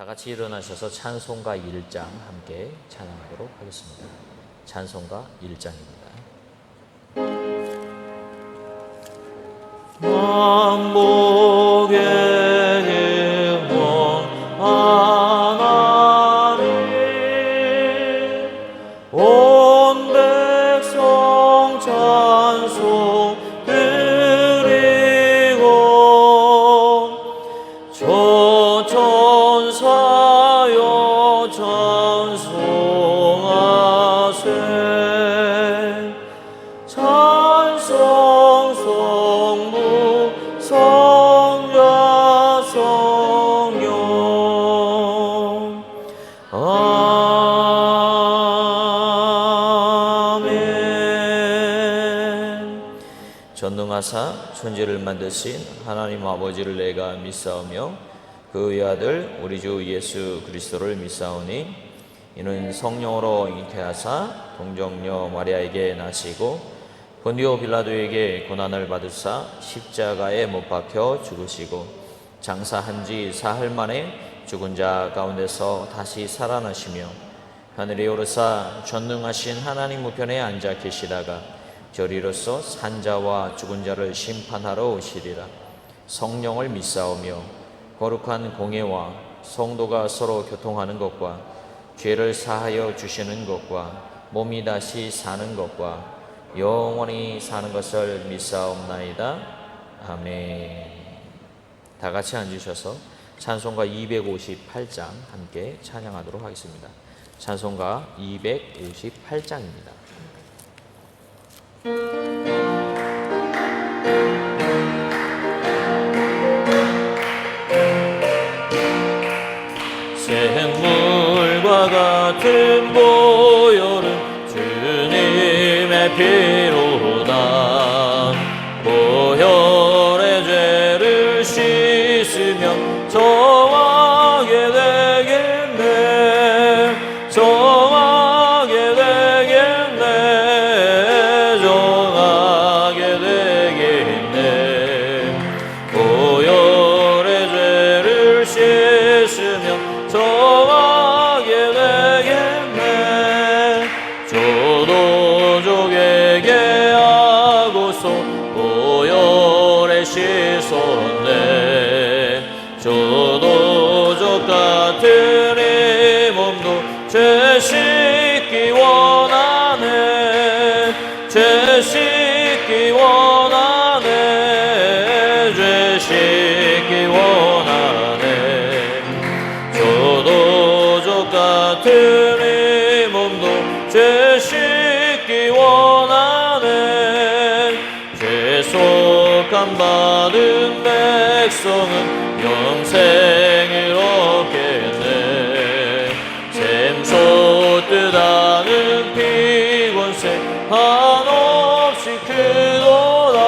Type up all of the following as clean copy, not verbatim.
다 같이 일어나셔서 찬송가 1장 함께 찬양하도록 하겠습니다. 찬송가 1장입니다. 만복의 영원 하나님 온 백성 찬송 드리고 저 천사여 찬송하세 찬송 성부 성자 성령 아멘. 전능하사 천지를 만드신 하나님 아버지를 내가 믿사오며 그의 아들 우리 주 예수 그리스도를 믿사오니 이는 성령으로 잉태하사 동정녀 마리아에게 나시고 본디오 빌라도에게 고난을 받으사 십자가에 못 박혀 죽으시고 장사한 지 사흘 만에 죽은 자 가운데서 다시 살아나시며 하늘에 오르사 전능하신 하나님 우편에 앉아 계시다가 저리로서 산자와 죽은 자를 심판하러 오시리라. 성령을 믿사오며 거룩한 공예와 성도가 서로 교통하는 것과 죄를 사하여 주시는 것과 몸이 다시 사는 것과 영원히 사는 것을 믿사옵나이다. 아멘. 다 같이 앉으셔서 찬송가 258장 함께 찬양하도록 하겠습니다. 찬송가 258장입니다. 샘물과 같은 보혈은 주님의 피로다. 보혈의 죄를 씻으면 정하게 되겠네. 정하게 되겠네. 정하게 되겠네. 보혈의 죄를 씻으면 정하게 되겠네. 조도족에게 하고서 보혈에 씻었네. 조도족 같은 이 몸도 죄 씻기 원하네. 죄 씻기 원하네. 죄 씻기 원하네. 조도족 같은 이 몸도 죄 씻기 원하네. 죄속함 받은 백성은 영생을 얻겠네. 샘솟듯 하는 피곤새 한없이 크도다.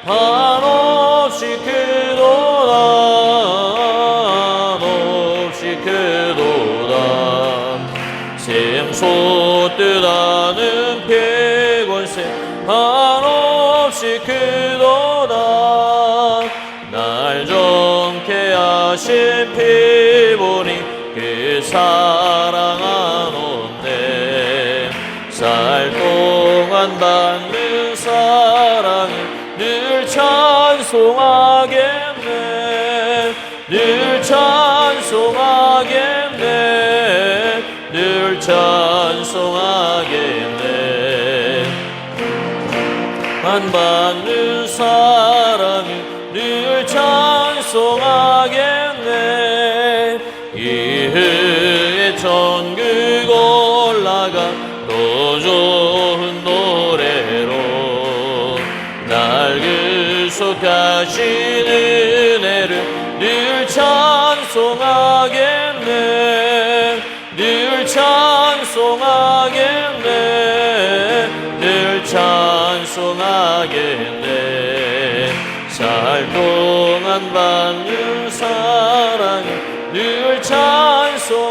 한없이 크도다. 샘솟듯 하는 피곤새 한없이 크도다. 날 정케 하신 피보니 그 사랑하노네. 살 동안 받는 사랑을 늘 찬송하겠네. 늘 찬송하겠네. 늘 찬송하겠네. 안 받는 사랑을 늘 찬송하겠네. 이후에 천국 올라가 더 좋은 노래로 날 구속하신 은혜를 늘 찬송하겠네. 늘 찬송하겠네. 늘 찬송하겠네. 살 동안 받는 사랑을 늘 찬송하겠네.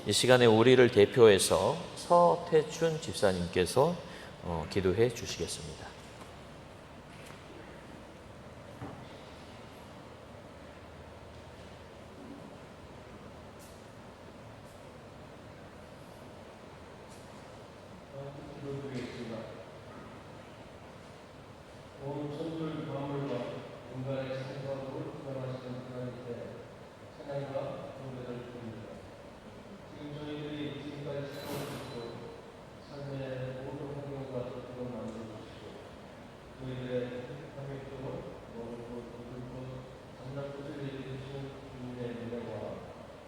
이 시간에 우리를 대표해서 서태춘 집사님께서 기도해 주시겠습니다. 온 천물 만물과 인간의 생사를 주관하시는 하나님께 찬양과 경배를 드립니다. 지금 저희들이 지금까지 살아오셨고 삶의 모든 환경과 조건을 만들어주시고 저희들의 행복함이 있도록 먹을 것, 입을 것, 잠잘 곳을 예비해주시는 주님의 은혜와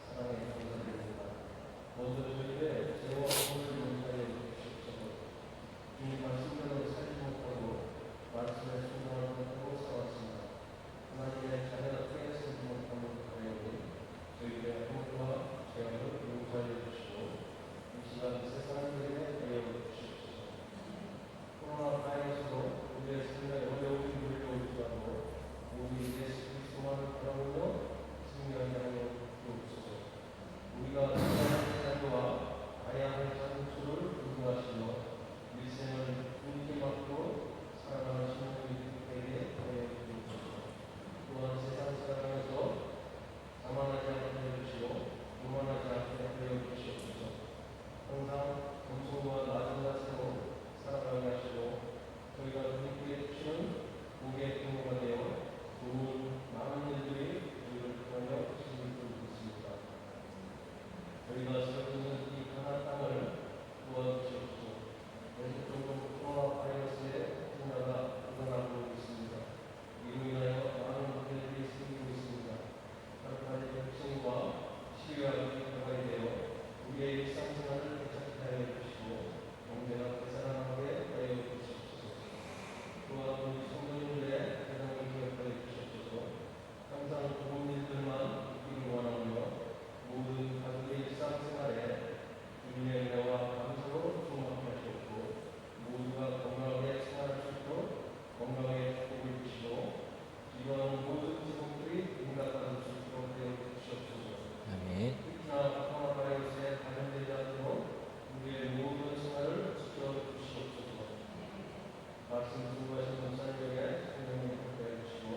사랑에 감사드립니다. 먼저 저희들의 죄와 허물을 용서해 주시옵소서. 주님 말씀대로 살지 못하고 말씀에 순종하지 못하고 살았습니다. 하나님의 자녀가 되었음을 못하는 가려니 저희들의 허물과 죄악을 용서하여 주시고 이 시간 세상들에게 내어 주시옵소서. 코로나 바이러스로 우리의 삶에 어려움이 밀려올지라도 우리 예수 그리스도만을 바라보며 승리하게 하여 주옵소서. 우리가 살아가는 자녀와 가야 할 자녀수를 인도하시며 일생을 주님께 맡고 살아가는 신령이 되게 하여 주옵소서. 또한 세상 살아가면서 자만하지 않게 하여 주시고 교만하지 않게 하여 주시옵소서. 항상 겸손과 낮은 자세로 살아가게 하시고 저희가 주님께 주시는 복의 통로가 되어 좋은 많은 일들이 저희를 통하여 주실 줄 믿습니다. 저희가 살고 있는 이 가나안 땅을 도와주시옵소서. 연속적으로 코로나 바이러스의 분야가 일어나고 있습니다. 이로 인하여 많은 문제들이 생기고 있습니다. 하루빨리 백신과 치료약이 개발이 되어 우리의 일상생활을 괜찮게 하여 주시고 경제가 되살아나게 하여 주시옵소서. 또한 우리 성도님들의 대상을 기억하여 주시옵소서. 항상 좋은 일들만 있기를 원하며 모든 가족의 일상생활에 주님의 은혜와 감사로 충만하게 하시옵고 모두가 건강하게 생활할 수 있도록 건강의 축복을 주시고 기도하는 모든 직원들이 응답받을 수 있도록 되어 주시옵소서. 아멘. 특히나 코로나 바이러스에 감염되지 않도록 우리의 모든 생활을 지켜주시옵소서. 말씀 수고하신 목사님에게 성령님 함께해 주시고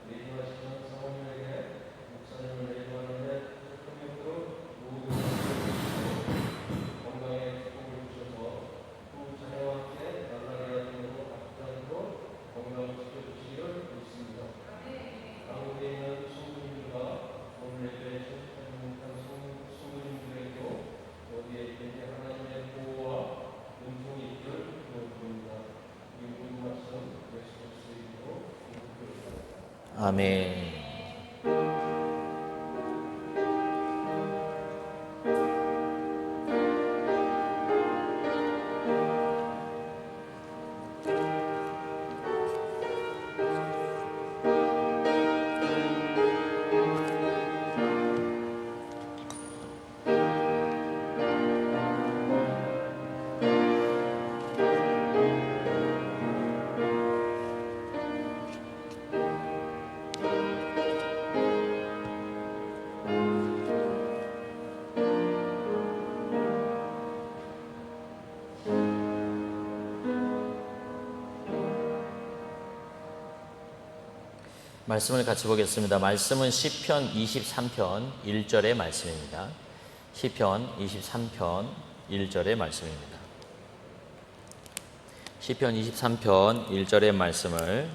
내주하시는 사모님에게 목사님을 내주하는 데 흠이 없도록 모든 것을 주시고 건강에 축복을 주셔서 두 자녀와 함께 날라리아 등으로 아프지 않도록 건강을 지켜주시기를 믿습니다. 한국에 있는 성도님들과 오늘 예배에 참석하지 못한 성도님들에게도 어디에 있든지 하나님의 보호와 은총이 있기를 기도드립니다. 이 모든 말씀 예수 그리스도의 이름으로 기도드립니다. 아멘. 말씀을 같이 보겠습니다. 말씀은 시편 23편 1절의 말씀입니다. 시편 23편 1절의 말씀입니다. 시편 23편 1절의 말씀을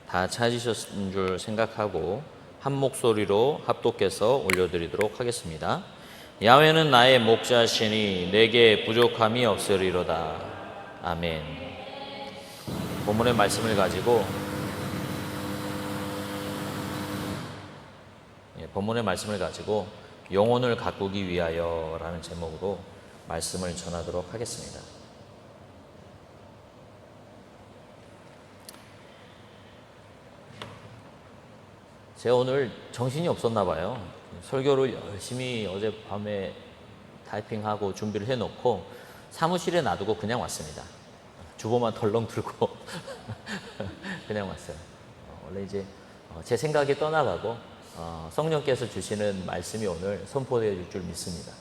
다 찾으셨은 줄 생각하고 한 목소리로 합독해서 올려드리도록 하겠습니다. 야훼는 나의 목자시니 내게 부족함이 없으리로다. 아멘. 본문의 말씀을 가지고 본문의 말씀을 가지고 영혼을 가꾸기 위하여 라는 제목으로 말씀을 전하도록 하겠습니다. 제가 오늘 정신이 없었나 봐요. 설교를 열심히 어젯밤에 타이핑하고 준비를 해놓고 사무실에 놔두고 그냥 왔습니다. 주보만 덜렁 들고 그냥 왔어요. 원래 이제 제 생각이 떠나가고 성령께서 주시는 말씀이 오늘 선포되어 줄 믿습니다.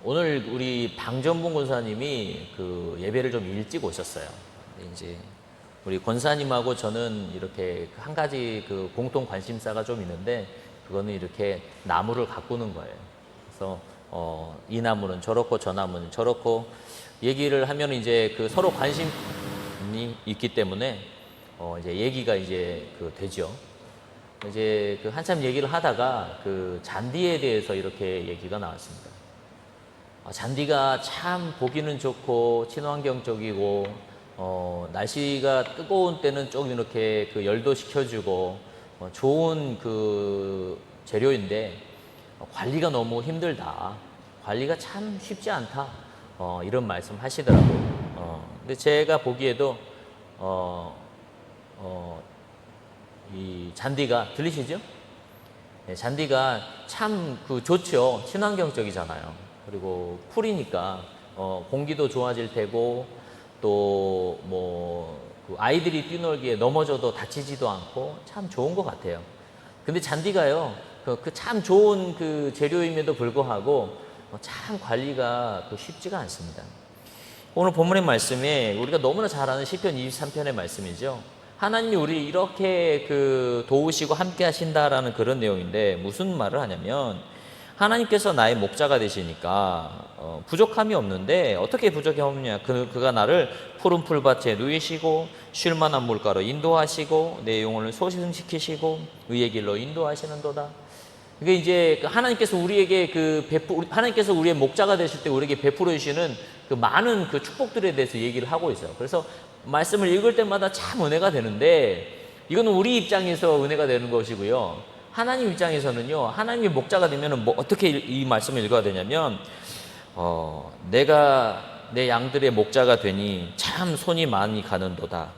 오늘 우리 방전봉 권사님이 그 예배를 좀 일찍 오셨어요. 이제 우리 권사님하고 저는 이렇게 한 가지 그 공통 관심사가 좀 있는데, 그거는 이렇게 나무를 가꾸는 거예요. 그래서 이 나무는 저렇고 저 나무는 저렇고 얘기를 하면 이제 그 서로 관심이 있기 때문에 이제 얘기가 이제 그 되죠. 이제 그 한참 얘기를 하다가 그 잔디에 대해서 이렇게 얘기가 나왔습니다. 잔디가 참 보기는 좋고 친환경적이고 날씨가 뜨거운 때는 좀 이렇게 그 열도 식혀주고 좋은 그 재료인데 관리가 너무 힘들다. 관리가 참 쉽지 않다. 이런 말씀 하시더라고요. 근데 제가 보기에도 이 잔디가 들리시죠? 네, 잔디가 참 그 좋죠. 친환경적이잖아요. 그리고 풀이니까 공기도 좋아질 테고 또 그 아이들이 뛰놀기에 넘어져도 다치지도 않고 참 좋은 것 같아요. 근데 잔디가요, 그 참 좋은 그 재료임에도 불구하고 참 관리가 쉽지가 않습니다. 오늘 본문의 말씀에 우리가 너무나 잘 아는 시편 23편의 말씀이죠. 하나님이 우리 이렇게 그 도우시고 함께 하신다라는 그런 내용인데, 무슨 말을 하냐면 하나님께서 나의 목자가 되시니까 부족함이 없는데, 어떻게 부족함이 없냐? 그가 나를 푸른 풀밭에 누이시고 쉴 만한 물가로 인도하시고 내 영혼을 소생시키시고 의의 길로 인도하시는도다. 그게 이제 하나님께서 우리에게 하나님께서 우리의 목자가 되실 때 우리에게 베풀어 주시는 그 많은 그 축복들에 대해서 얘기를 하고 있어요. 그래서 말씀을 읽을 때마다 참 은혜가 되는데, 이거는 우리 입장에서 은혜가 되는 것이고요. 하나님 입장에서는요, 하나님이 목자가 되면 어떻게 이 말씀을 읽어야 되냐면, 내가 내 양들의 목자가 되니 참 손이 많이 가는도다.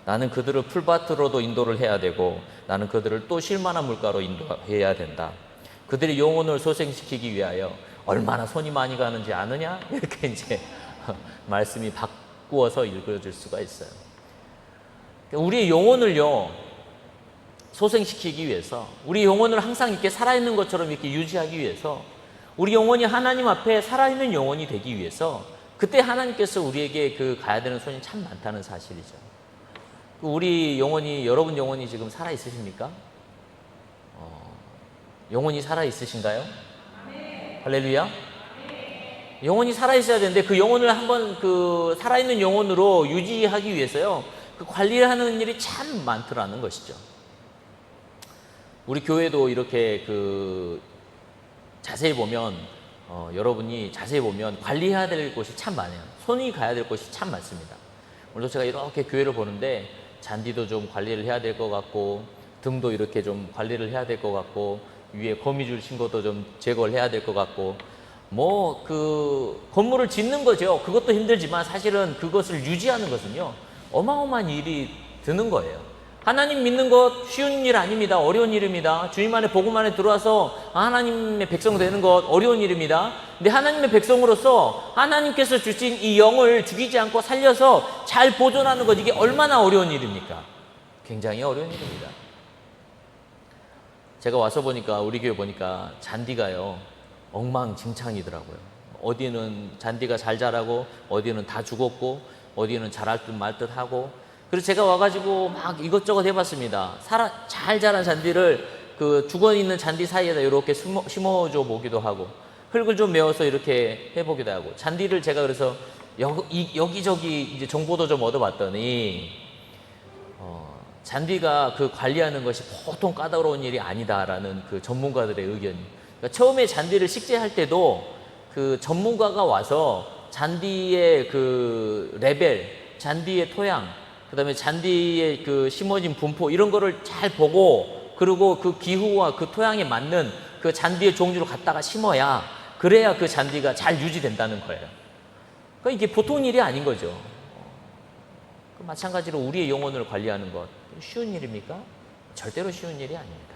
나는 그들을 풀밭으로도 인도를 해야 되고 나는 그들을 또 쉴만한 물가로 인도해야 된다. 그들의 영혼을 소생시키기 위하여 얼마나 손이 많이 가는지 아느냐? 이렇게 이제 말씀이 바꾸어서 읽어질 수가 있어요. 우리의 영혼을요, 소생시키기 위해서, 우리 영혼을 항상 이렇게 살아있는 것처럼 이렇게 유지하기 위해서, 우리 영혼이 하나님 앞에 살아있는 영혼이 되기 위해서, 그때 하나님께서 우리에게 가야 되는 손이 참 많다는 사실이죠. 우리 영혼이, 여러분 영혼이 지금 살아 있으십니까? 영혼이 살아 있으신가요? 할렐루야. 영혼이 살아 있어야 되는데, 그 영혼을 한번 살아있는 영혼으로 유지하기 위해서요, 그 관리를 하는 일이 참 많더라는 것이죠. 우리 교회도 이렇게 자세히 보면, 여러분이 자세히 보면 관리해야 될 곳이 참 많아요. 손이 가야 될 곳이 참 많습니다. 오늘도 제가 이렇게 교회를 보는데, 잔디도 좀 관리를 해야 될 것 같고, 등도 이렇게 좀 관리를 해야 될 것 같고, 위에 거미줄 친 것도 좀 제거를 해야 될 것 같고, 건물을 짓는 거죠. 그것도 힘들지만 사실은 그것을 유지하는 것은요, 어마어마한 일이 드는 거예요. 하나님 믿는 것 쉬운 일 아닙니다. 어려운 일입니다. 주님 안에 복음 안에 들어와서 하나님의 백성 되는 것 어려운 일입니다. 근데 하나님의 백성으로서 하나님께서 주신 이 영을 죽이지 않고 살려서 잘 보존하는 것, 이게 얼마나 어려운 일입니까? 굉장히 어려운 일입니다. 제가 와서 보니까, 우리 교회 보니까 잔디가요, 엉망진창이더라고요. 어디는 잔디가 잘 자라고, 어디는 다 죽었고, 어디는 자랄 듯 말 듯 하고. 그래서 제가 와가지고 막 이것저것 해봤습니다. 잘 자란 잔디를 죽어있는 잔디 사이에다 이렇게 심어줘 보기도 하고, 흙을 좀 메워서 이렇게 해보기도 하고, 잔디를 제가 그래서 여기저기 이제 정보도 좀 얻어봤더니, 잔디가 관리하는 것이 보통 까다로운 일이 아니다라는 전문가들의 의견이. 그러니까 처음에 잔디를 식재할 때도 전문가가 와서 잔디의 레벨, 잔디의 토양, 그 다음에 잔디의 심어진 분포, 이런 거를 잘 보고, 그리고 그 기후와 그 토양에 맞는 잔디의 종류를 갖다가 심어야, 그래야 그 잔디가 잘 유지된다는 거예요. 그러니까 이게 보통 일이 아닌 거죠. 마찬가지로 우리의 영혼을 관리하는 것, 쉬운 일입니까? 절대로 쉬운 일이 아닙니다.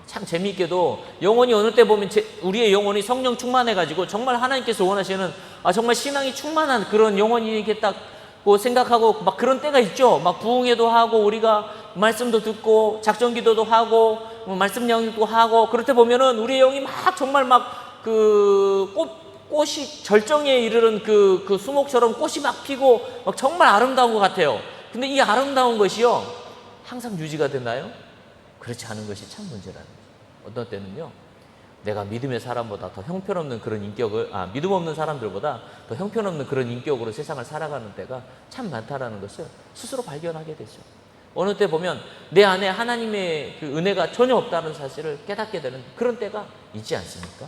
참 재미있게도 영혼이 어느 때 보면 우리의 영혼이 성령 충만해가지고 정말 하나님께서 원하시는 정말 신앙이 충만한 그런 영혼이겠다고 생각하고 막 그런 때가 있죠. 막 부흥회도 하고, 우리가 말씀도 듣고 작전기도도 하고 말씀 양육도 하고, 그럴 때 보면은 우리의 영이 막 정말 막 꽃이 절정에 이르는 그 수목처럼 꽃이 막 피고 막 정말 아름다운 것 같아요. 근데 이 아름다운 것이요, 항상 유지가 되나요? 그렇지 않은 것이 참 문제라는 거죠. 어떤 때는요, 내가 믿음의 사람보다 더 형편없는 그런 인격을, 믿음 없는 사람들보다 더 형편없는 그런 인격으로 세상을 살아가는 때가 참 많다라는 것을 스스로 발견하게 되죠. 어느 때 보면 내 안에 하나님의 그 은혜가 전혀 없다는 사실을 깨닫게 되는 그런 때가 있지 않습니까?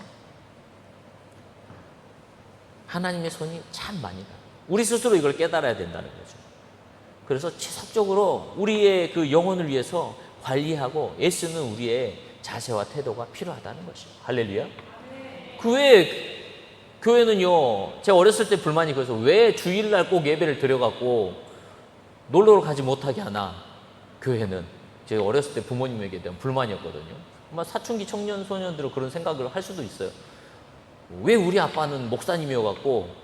하나님의 손이 참 많이 가요. 우리 스스로 이걸 깨달아야 된다는 거죠. 그래서 지속적으로 우리의 그 영혼을 위해서 관리하고 애쓰는 우리의 자세와 태도가 필요하다는 것이죠. 할렐루야. 그 외에 교회는요, 제가 어렸을 때 불만이 그래서 왜 주일날 꼭 예배를 드려갖고 놀러를 가지 못하게 하나, 교회는. 제가 어렸을 때 부모님에게 대한 불만이었거든요. 아마 사춘기 청년 소년들은 그런 생각을 할 수도 있어요. 왜 우리 아빠는 목사님이어갖고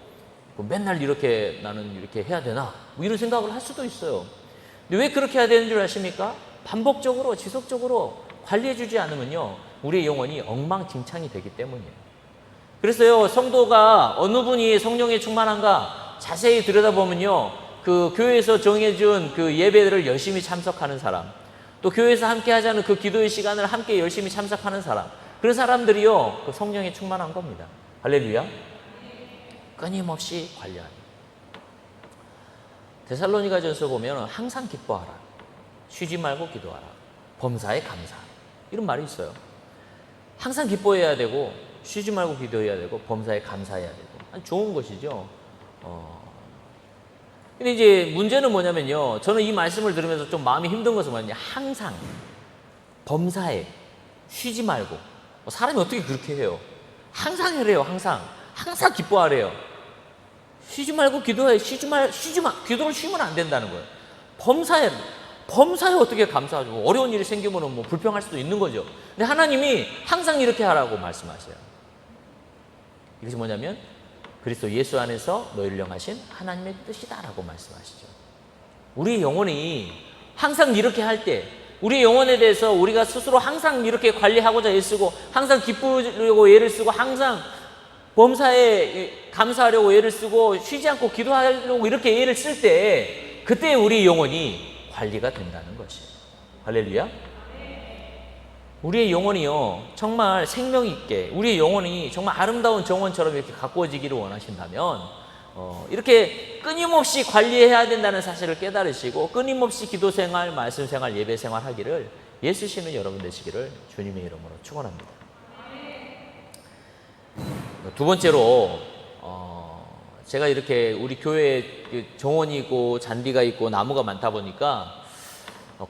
맨날 이렇게 나는 이렇게 해야 되나, 뭐 이런 생각을 할 수도 있어요. 근데 왜 그렇게 해야 되는 줄 아십니까? 반복적으로 지속적으로 관리해주지 않으면요, 우리의 영혼이 엉망진창이 되기 때문이에요. 그래서요, 성도가 어느 분이 성령에 충만한가 자세히 들여다보면요, 그 교회에서 정해준 그 예배들을 열심히 참석하는 사람, 또 교회에서 함께 하자는 그 기도의 시간을 함께 열심히 참석하는 사람, 그런 사람들이요, 그 성령에 충만한 겁니다. 할렐루야. 끊임없이 관리하는. 데살로니가전서 보면 항상 기뻐하라, 쉬지 말고 기도하라, 범사에 감사하라, 이런 말이 있어요. 항상 기뻐해야 되고, 쉬지 말고 기도해야 되고, 범사에 감사해야 되고, 좋은 것이죠. 근데 이제 문제는 뭐냐면요, 저는 이 말씀을 들으면서 좀 마음이 힘든 것은 뭐냐면, 항상 범사에 쉬지 말고, 사람이 어떻게 그렇게 해요? 항상 해래요. 항상 기뻐하래요. 쉬지 말고 기도해. 쉬지 마. 기도를 쉬면 안 된다는 거예요. 범사에 어떻게 감사하죠? 어려운 일이 생기면 뭐 불평할 수도 있는 거죠. 근데 하나님이 항상 이렇게 하라고 말씀하셔요. 이것이 뭐냐면 그리스도 예수 안에서 너희를 영하신 하나님의 뜻이다라고 말씀하시죠. 우리 영혼이 항상 이렇게 할 때, 우리 영혼에 대해서 우리가 스스로 항상 이렇게 관리하고자 애쓰고, 항상 기쁘려고 애를 쓰고, 항상 범사에 감사하려고 애를 쓰고, 쉬지 않고 기도하려고 이렇게 애를 쓸 때, 그때 우리 영혼이 관리가 된다는 것이에요. 할렐루야. 우리의 영혼이요, 정말 생명 있게, 우리의 영혼이 정말 아름다운 정원처럼 이렇게 가꾸어지기를 원하신다면, 이렇게 끊임없이 관리해야 된다는 사실을 깨달으시고, 끊임없이 기도 생활, 말씀 생활, 예배 생활 하기를 예수 신은 여러분 되시기를 주님의 이름으로 축원합니다. 두 번째로, 제가 이렇게 우리 교회에 정원이 있고 잔디가 있고 나무가 많다 보니까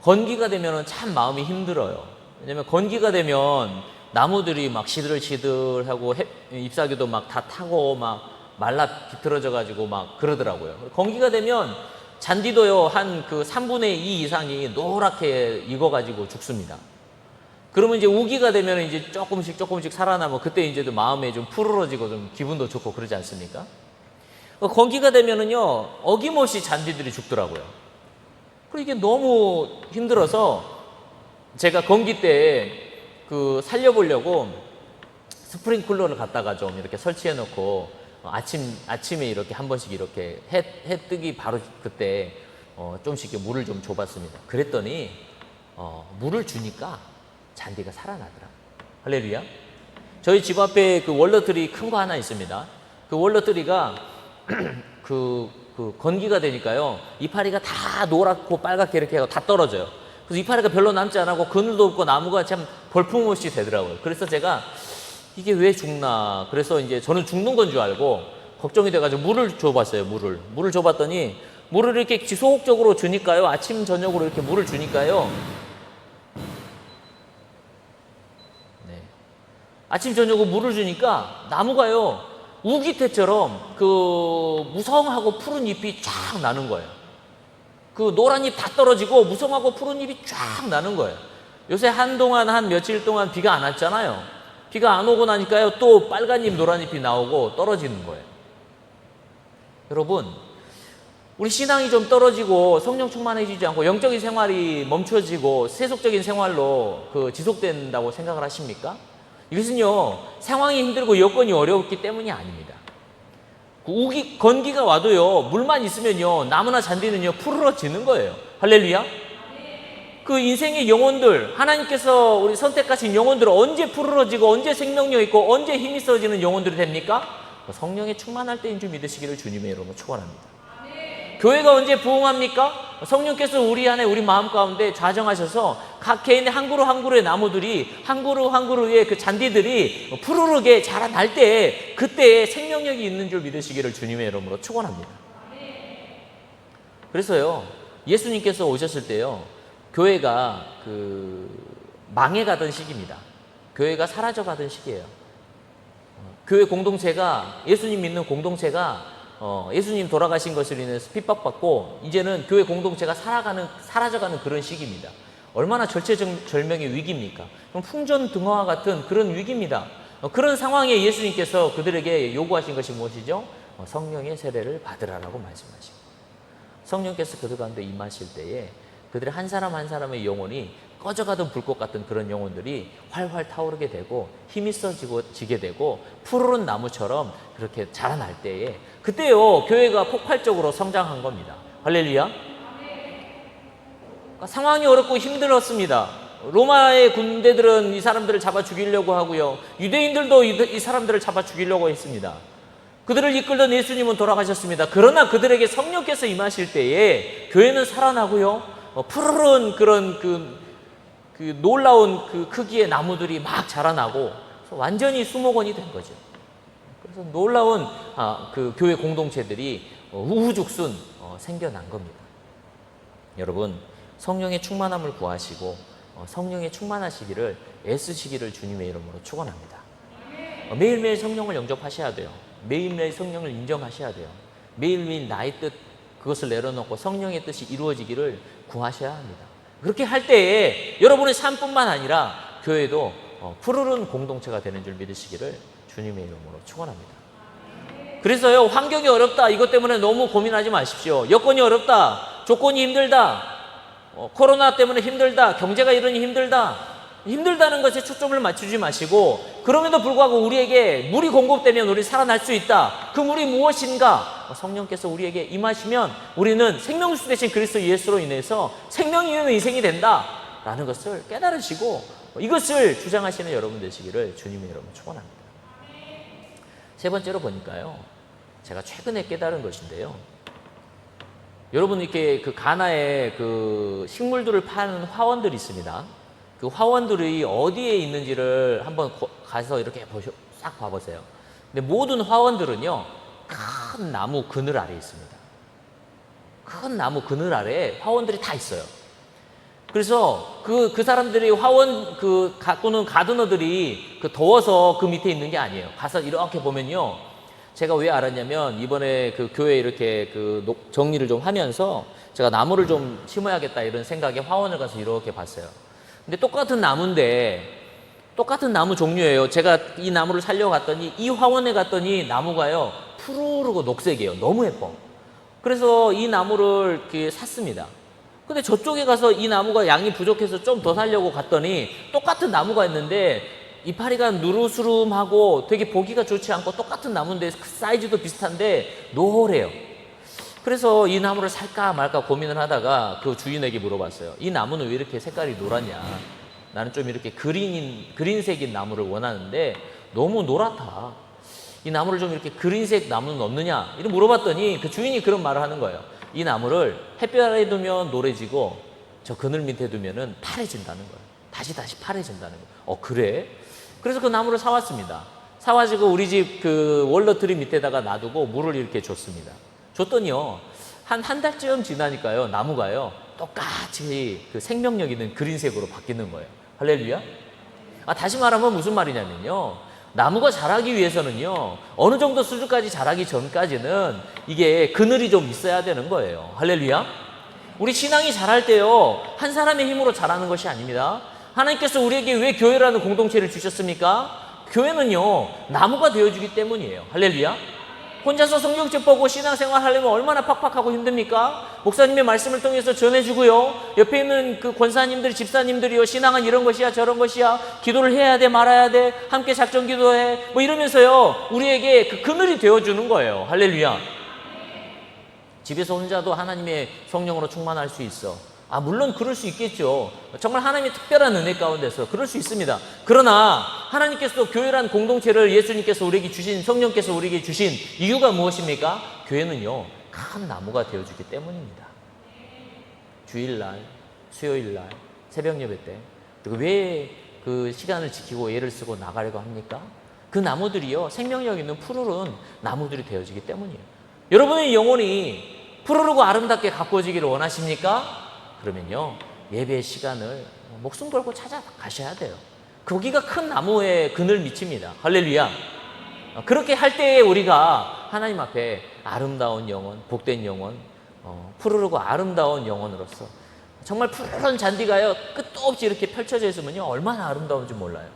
건기가 되면 참 마음이 힘들어요. 왜냐면 건기가 되면 나무들이 막 시들시들하고 잎사귀도 막 다 타고 막 말라 비틀어져 가지고 막 그러더라고요. 건기가 되면 잔디도요, 한 그 3분의 2 이상이 노랗게 익어가지고 죽습니다. 그러면 이제 우기가 되면 이제 조금씩 살아나면 그때 이제 또 마음에 좀 푸르러지고 좀 기분도 좋고 그러지 않습니까? 건기가 되면은요, 어김없이 잔디들이 죽더라고요. 그리고 이게 너무 힘들어서 제가 건기 때 그 살려보려고 스프링클러를 갖다가 좀 이렇게 설치해 놓고 아침에 이렇게 한 번씩 이렇게 해 뜨기 바로 그때 좀씩 물을 좀 줘봤습니다. 그랬더니 물을 주니까 잔디가 살아나더라. 할렐루야. 저희 집 앞에 그 월너트리 큰 거 하나 있습니다. 그 월너트리가 그 건기가 되니까요, 이파리가 다 노랗고 빨갛게 이렇게 하고 다 떨어져요. 그래서 이파리가 별로 남지 않고 그늘도 없고 나무가 참 볼품없이 되더라고요. 그래서 제가 이게 왜 죽나, 그래서 이제 저는 죽는 건 줄 알고 걱정이 돼가지고 물을 줘봤어요. 물을 줘봤더니 물을 이렇게 지속적으로 주니까요, 아침 저녁으로 이렇게 물을 주니까요, 아침 저녁으로 물을 주니까 나무가요, 우기태처럼 그 무성하고 푸른 잎이 쫙 나는 거예요. 그 노란 잎 다 떨어지고 무성하고 푸른 잎이 쫙 나는 거예요. 요새 한동안 한 며칠 동안 비가 안 왔잖아요. 비가 안 오고 나니까요, 또 빨간 잎 노란 잎이 나오고 떨어지는 거예요. 여러분, 우리 신앙이 좀 떨어지고 성령 충만해지지 않고 영적인 생활이 멈춰지고 세속적인 생활로 지속된다고 생각을 하십니까? 이것은요, 상황이 힘들고 여건이 어려웠기 때문이 아닙니다. 건기가 와도요, 물만 있으면요, 나무나 잔디는요, 푸르러지는 거예요. 할렐루야? 그 인생의 영혼들, 하나님께서 우리 선택하신 영혼들은 언제 푸르러지고, 언제 생명력 있고, 언제 힘이 써지는 영혼들이 됩니까? 성령에 충만할 때인 줄 믿으시기를 주님의 이름으로 축원합니다. 교회가 언제 부흥합니까? 성령께서 우리 안에, 우리 마음 가운데 좌정하셔서 각 개인의 한 그루 한 그루의 나무들이, 한 그루 한 그루의 그 잔디들이 푸르르게 자라날 때, 그때에 생명력이 있는 줄 믿으시기를 주님의 이름으로 축원합니다. 그래서요, 예수님께서 오셨을 때요, 교회가 망해가던 시기입니다. 교회가 사라져가던 시기예요. 교회 공동체가, 예수님 믿는 공동체가 예수님 돌아가신 것으로 인해서 핍박받고 이제는 교회 공동체가 사라져가는 그런 시기입니다. 얼마나 절체절명의 위기입니까? 풍전등화와 같은 그런 위기입니다. 그런 상황에 예수님께서 그들에게 요구하신 것이 무엇이죠? 성령의 세례를 받으라라고 말씀하시고, 성령께서 그들 가운데 임하실 때에 그들의 한 사람 한 사람의 영혼이 꺼져가던 불꽃 같은 그런 영혼들이 활활 타오르게 되고 힘이 써지게 되고 푸르른 나무처럼 그렇게 자라날 때에, 그때요, 교회가 폭발적으로 성장한 겁니다. 할렐루야. 상황이 어렵고 힘들었습니다. 로마의 군대들은 이 사람들을 잡아 죽이려고 하고요, 유대인들도 이 사람들을 잡아 죽이려고 했습니다. 그들을 이끌던 예수님은 돌아가셨습니다. 그러나 그들에게 성령께서 임하실 때에 교회는 살아나고요, 푸르른 그런 그 놀라운 그 크기의 나무들이 막 자라나고 완전히 수목원이 된 거죠. 그래서 놀라운 그 교회 공동체들이 우후죽순 생겨난 겁니다. 여러분, 성령의 충만함을 구하시고 성령의 충만하시기를 애쓰시기를 주님의 이름으로 축원합니다. 매일매일 성령을 영접하셔야 돼요. 매일매일 성령을 인정하셔야 돼요. 매일매일 나의 뜻, 그것을 내려놓고 성령의 뜻이 이루어지기를 구하셔야 합니다. 그렇게 할 때에 여러분의 삶뿐만 아니라 교회도 푸르른 공동체가 되는 줄 믿으시기를 주님의 이름으로 축원합니다. 그래서요, 환경이 어렵다, 이것 때문에 너무 고민하지 마십시오. 여건이 어렵다, 조건이 힘들다, 코로나 때문에 힘들다, 경제가 이러니 힘들다는 것에 초점을 맞추지 마시고, 그럼에도 불구하고 우리에게 물이 공급되면 우리 살아날 수 있다. 그 물이 무엇인가? 성령께서 우리에게 임하시면 우리는 생명수 되신 그리스도 예수로 인해서 생명이 있는 인생이 된다라는 것을 깨달으시고 이것을 주장하시는 여러분 되시기를 주님의 이름으로 축원합니다. 세 번째로 보니까요, 제가 최근에 깨달은 것인데요, 여러분, 이렇게 그 가나에 그 식물들을 파는 화원들이 있습니다. 그 화원들이 어디에 있는지를 한번 가서 이렇게 싹 봐보세요. 근데 모든 화원들은요, 큰 나무 그늘 아래에 있습니다. 큰 나무 그늘 아래에 화원들이 다 있어요. 그래서 그 사람들이 화원 가꾸는 가드너들이 더워서 그 밑에 있는 게 아니에요. 가서 이렇게 보면요, 제가 왜 알았냐면, 이번에 그 교회 이렇게 정리를 좀 하면서 제가 나무를 좀 심어야겠다 이런 생각에 화원을 가서 이렇게 봤어요. 근데 똑같은 나무인데, 똑같은 나무 종류예요. 제가 이 나무를 살려고 갔더니, 이 화원에 갔더니 나무가요, 푸르르고 녹색이에요. 너무 예뻐. 그래서 이 나무를 이렇게 샀습니다. 근데 저쪽에 가서 이 나무가 양이 부족해서 좀 더 살려고 갔더니 똑같은 나무가 있는데 이파리가 누르스름하고 되게 보기가 좋지 않고 똑같은 나무인데 사이즈도 비슷한데 노래요. 그래서 이 나무를 살까 말까 고민을 하다가 그 주인에게 물어봤어요. 이 나무는 왜 이렇게 색깔이 노랗냐? 나는 좀 이렇게 그린색인 나무를 원하는데 너무 노랗다. 이 나무를 좀 이렇게 그린색 나무는 없느냐? 이렇게 물어봤더니 그 주인이 그런 말을 하는 거예요. 이 나무를 햇볕 아래 두면 노래지고 저 그늘 밑에 두면은 파래진다는 거예요. 다시 파래진다는 거예요. 그래? 그래서 그 나무를 사왔습니다. 사와지고 우리 집 그 월너트리 밑에다가 놔두고 물을 이렇게 줬습니다. 줬더니요, 한 달쯤 지나니까요, 나무가요, 똑같이 그 생명력 있는 그린색으로 바뀌는 거예요. 할렐루야? 다시 말하면 무슨 말이냐면요, 나무가 자라기 위해서는요, 어느 정도 수준까지 자라기 전까지는 이게 그늘이 좀 있어야 되는 거예요. 할렐루야? 우리 신앙이 자랄 때요, 한 사람의 힘으로 자라는 것이 아닙니다. 하나님께서 우리에게 왜 교회라는 공동체를 주셨습니까? 교회는요, 나무가 되어주기 때문이에요. 할렐루야? 혼자서 성경책 보고 신앙생활 하려면 얼마나 팍팍하고 힘듭니까? 목사님의 말씀을 통해서 전해주고요. 옆에 있는 그 권사님들, 집사님들이요. 신앙은 이런 것이야, 저런 것이야. 기도를 해야 돼, 말아야 돼. 함께 작전 기도해. 뭐 이러면서요. 우리에게 그 그늘이 되어주는 거예요. 할렐루야. 집에서 혼자도 하나님의 성령으로 충만할 수 있어. 물론 그럴 수 있겠죠. 정말 하나님의 특별한 은혜 가운데서 그럴 수 있습니다. 그러나 하나님께서 교회란 공동체를 예수님께서 우리에게 주신, 성령께서 우리에게 주신 이유가 무엇입니까? 교회는요, 큰 나무가 되어주기 때문입니다. 주일날, 수요일날, 새벽 예배 때, 그리고 왜 그 시간을 지키고 예를 쓰고 나가려고 합니까? 그 나무들이요, 생명력 있는 푸르른 나무들이 되어지기 때문이에요. 여러분의 영혼이 푸르르고 아름답게 가꾸어지기를 원하십니까? 그러면요, 예배 시간을 목숨 걸고 찾아가셔야 돼요. 거기가 큰 나무에 그늘 미칩니다. 할렐루야. 그렇게 할 때에 우리가 하나님 앞에 아름다운 영혼, 복된 영혼, 푸르르고 아름다운 영혼으로서 정말 푸르른 잔디가요, 끝도 없이 이렇게 펼쳐져 있으면요, 얼마나 아름다운지 몰라요.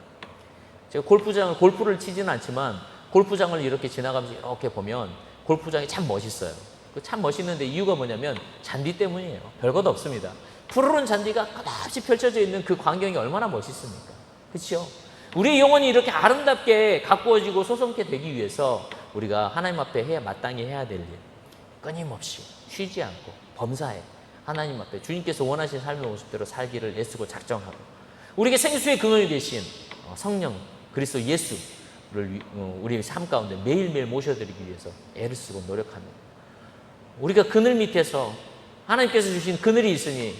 제가 골프를 치지는 않지만 골프장을 이렇게 지나가면서 이렇게 보면 골프장이 참 멋있어요. 참 멋있는데 이유가 뭐냐면 잔디 때문이에요. 별것 없습니다. 푸르른 잔디가 끝없이 펼쳐져 있는 그 광경이 얼마나 멋있습니까? 그렇죠? 우리의 영혼이 이렇게 아름답게 가꾸어지고 소성케 되기 위해서 우리가 하나님 앞에 마땅히 해야 될 일, 끊임없이 쉬지 않고 범사에 하나님 앞에 주님께서 원하시는 삶의 모습대로 살기를 애쓰고 작정하고, 우리에게 생수의 근원이 되신 성령 그리스도 예수를 우리의 삶 가운데 매일매일 모셔드리기 위해서 애를 쓰고 노력합니다. 우리가 그늘 밑에서 하나님께서 주신 그늘이 있으니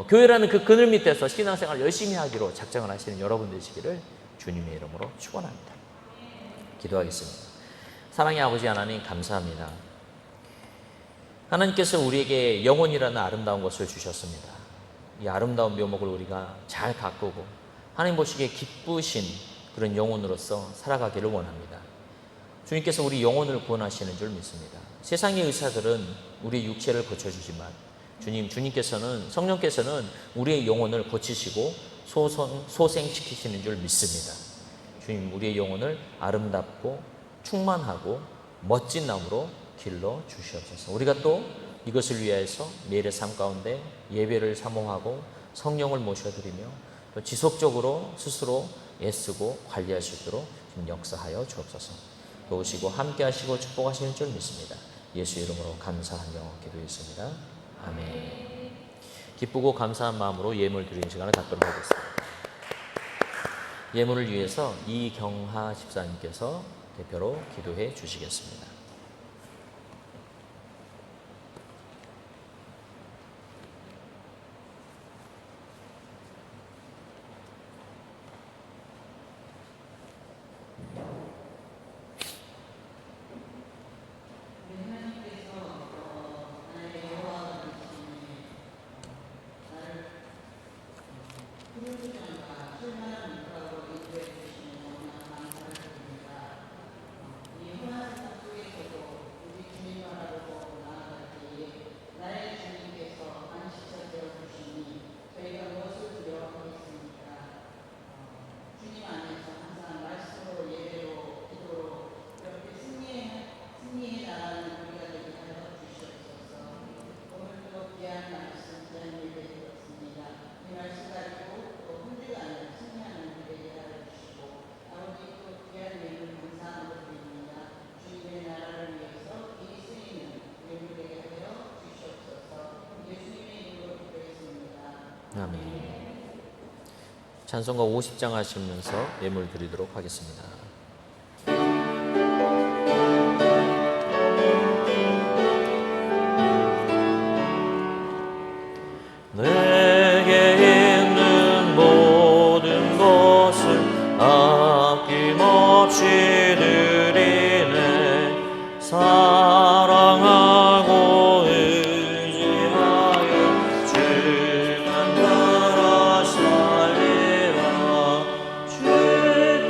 교회라는 그 그늘 밑에서 신앙생활 열심히 하기로 작정을 하시는 여러분 되시기를 주님의 이름으로 축원합니다. 기도하겠습니다. 사랑의 아버지 하나님, 감사합니다. 하나님께서 우리에게 영혼이라는 아름다운 것을 주셨습니다. 이 아름다운 묘목을 우리가 잘 가꾸고 하나님 보시기에 기쁘신 그런 영혼으로서 살아가기를 원합니다. 주님께서 우리 영혼을 구원하시는 줄 믿습니다. 세상의 의사들은 우리 육체를 고쳐주지만 주님께서는, 성령께서는 우리의 영혼을 고치시고 소생시키시는 줄 믿습니다. 주님, 우리의 영혼을 아름답고 충만하고 멋진 나무로 길러 주시옵소서. 우리가 또 이것을 위하여서 매일의 삶 가운데 예배를 사모하고 성령을 모셔드리며 또 지속적으로 스스로 애쓰고 관리할 수 있도록 좀 역사하여 주옵소서. 도우시고 함께 하시고 축복하시는 줄 믿습니다. 예수 이름으로 감사하며 기도했습니다. 아멘. 기쁘고 감사한 마음으로 예물 드리는 시간을 갖도록 하겠습니다. 예물을 위해서 이경하 집사님께서 대표로 기도해 주시겠습니다. 아멘. 찬송가 50장 하시면서 예물 드리도록 하겠습니다. 내게 있는 모든 것을 아낌없이 드리네. 사랑하고 의지하여 주만 따라 살리라. 주께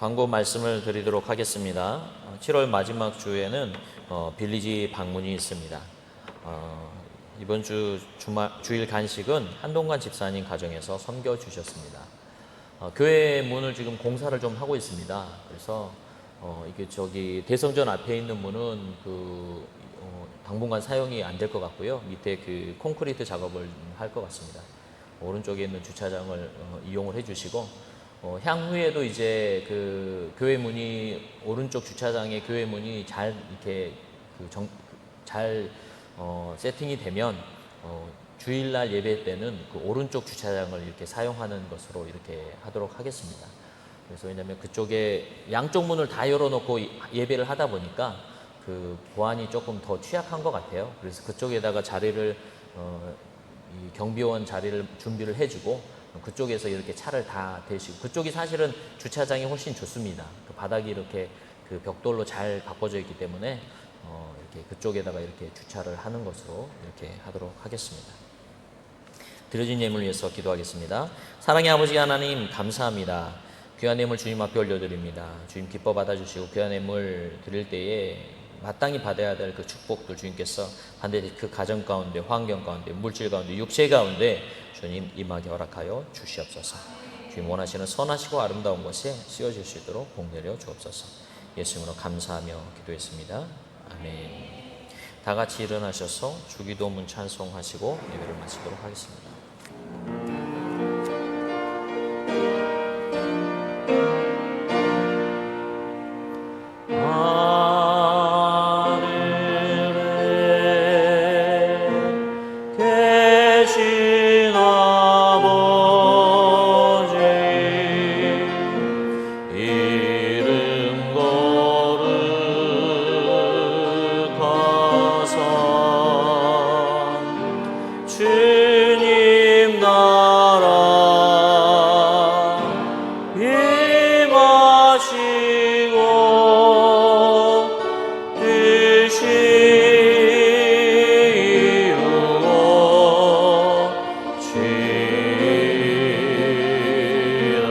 광고 말씀을 드리도록 하겠습니다. 7월 마지막 주에는 빌리지 방문이 있습니다. 이번 주 주일 간식은 한동관 집사님 가정에서 섬겨 주셨습니다. 교회 문을 지금 공사를 좀 하고 있습니다. 그래서 이게 대성전 앞에 있는 문은 당분간 사용이 안 될 것 같고요. 밑에 콘크리트 작업을 할 것 같습니다. 오른쪽에 있는 주차장을 이용을 해주시고 향후에도 이제 교회 문이 오른쪽 주차장의 교회 문이 잘 이렇게 잘 세팅이 되면 주일날 예배 때는 오른쪽 주차장을 이렇게 사용하는 것으로 이렇게 하도록 하겠습니다. 그래서 왜냐하면 그쪽에 양쪽 문을 다 열어놓고 예배를 하다 보니까 보안이 조금 더 취약한 것 같아요. 그래서 그쪽에다가 자리를 이 경비원 자리를 준비를 해주고 그쪽에서 이렇게 차를 다 대시고, 그쪽이 사실은 주차장이 훨씬 좋습니다. 바닥이 이렇게 벽돌로 잘 바꿔져 있기 때문에 이렇게 그쪽에다가 이렇게 주차를 하는 것으로 이렇게 하도록 하겠습니다. 드려진 예물을 위해서 기도하겠습니다. 사랑의 아버지 하나님, 감사합니다. 귀한 예물 주님 앞에 올려드립니다. 주님 기뻐 받아주시고 귀한 예물 드릴 때에 마땅히 받아야 될 그 축복들 주님께서 반드시 그 가정 가운데, 환경 가운데, 물질 가운데, 육체 가운데 주님 임하게 허락하여 주시옵소서. 주님 원하시는 선하시고 아름다운 것에 쓰여질 수 있도록 복 내려 주옵소서. 예수님으로 감사하며 기도했습니다. 아멘. 다 같이 일어나셔서 주기도문 찬송하시고 예배를 마치도록 하겠습니다. 주님 나라 임하시고 뜻이 이루어지리라.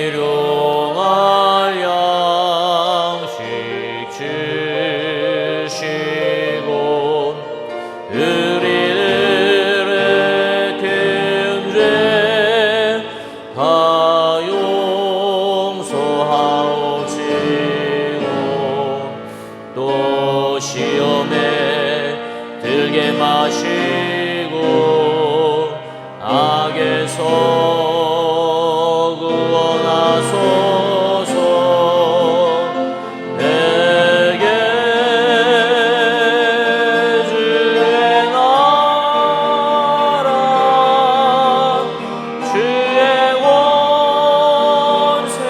일용할 양식 주시고 우리들의 큰 죄 다 용서하옵시고 또 시험에 들게 마시고 악에서 구원하소서. 내게 주의 나라 주의 권세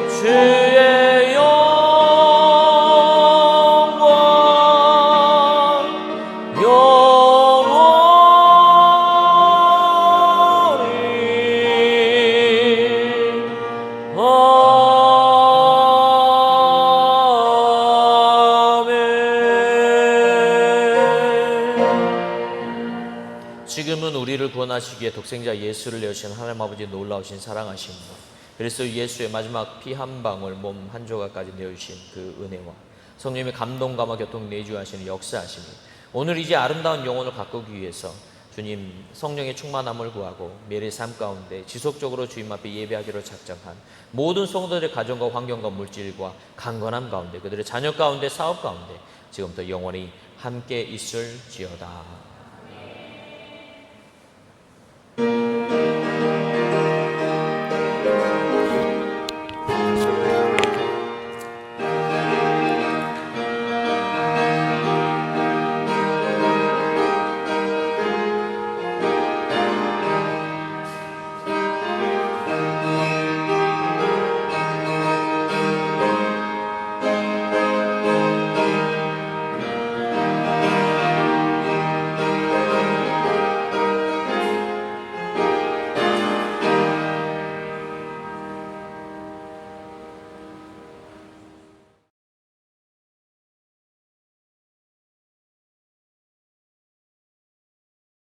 주의 영광 지금은 우리를 구원하시기에 독생자 예수를 내오신 하나님 아버지의 놀라우신 사랑하심과 그리스도 예수의 마지막 피 한 방울 몸 한 조각까지 내어주신 그 은혜와 성령님의 감동감화 교통 내주하시는 역사하심이 오늘 이제 아름다운 영혼을 가꾸기 위해서 주님 성령의 충만함을 구하고 매일의 삶 가운데 지속적으로 주님 앞에 예배하기로 작정한 모든 성도들의 가정과 환경과 물질과 강건함 가운데 그들의 자녀 가운데 사업 가운데 지금부터 영원히 함께 있을지어다.